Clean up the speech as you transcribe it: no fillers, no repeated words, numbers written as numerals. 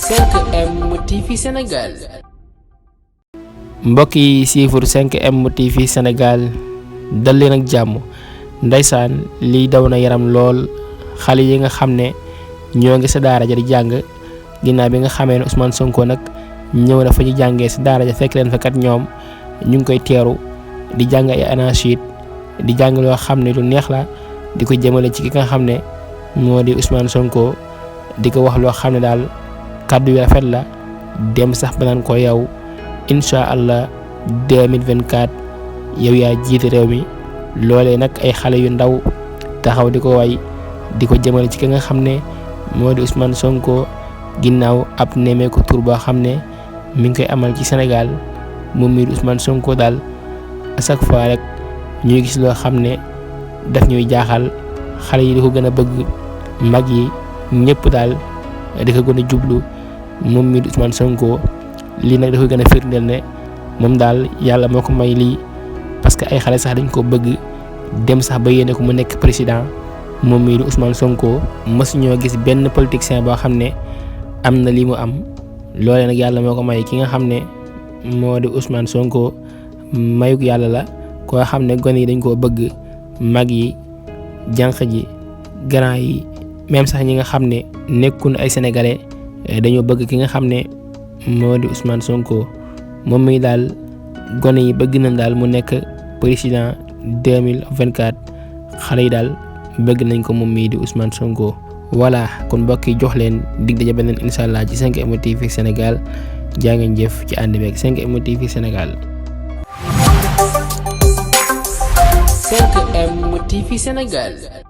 5M TV Sénégal. mbokk yi siifur 5M TV Sénégal dal leen ak jàmm ndeysaan lii daw na yaram lool xale yi nga xam ne ñoo ngi sa daara ja di jàng ginnaaw bi nga xamee ne Ousmane Sonko nag ñëw na fa ñu jàngee si daara ja fekk leen fa kat ñoom ñu ngi koy teeru di jàng ay anachid di jàng loo xam ne lu neex la di ko jëmale ci ki nga xam ne moo di Ousmane Sonko di ko wax loo xam ne daal kàddu yu rafet la dem sax ba naan ko yow incha allah 2024 yow yaa jiite réew mi loolee nag ay xale yu ndaw taxaw di ko way di ko jëmale ci ki nga xam ne moo di Ousmane Sonko ginnaaw ab nemmeeku tur boo xam ne mi ngi koy amal ci Sénégal moom mii di Ousmane Sonko daal à chaque fois rek ñuy gis loo xam ne daf ñuy jaaxal xale yi di ko gën a bëgg mag yi ñëpp daal di ko gën a jublu moom mii di Ousmane Sonko lii nag dafa gën a firndeel ne moom daal yàlla moo ko may lii parce que ay xale sax dañ ko bëgg dem sax ba yéene ko mu nekk président moom mii di Ousmane Sonko mësuñoo gis benn politicien boo xam ne am na lii mu am loolee nag yàlla moo ko may ki nga xam ne moo di Ousmane Sonko mayuk yàlla la koo xam ne gone yi dañ koo bëgg mag yi jànq ji grand yi même sax ñi nga xam ne nekkun ay sénégalais dañoo bëgg ki nga xam ne moo di Ousmane Sonko moom mi daal gone yi bëgg nañ daal mu nekk président 2024 xale yi daal bëgg nañ ko moom mii di Ousmane Sonko. voilà kon mbokk yi jox leen dig daje beneen incha allah ci 5M TV Sénégal jaa ngeen jëf ci ànd beeg 5M TV Sénégal. 5M TV Sénégal.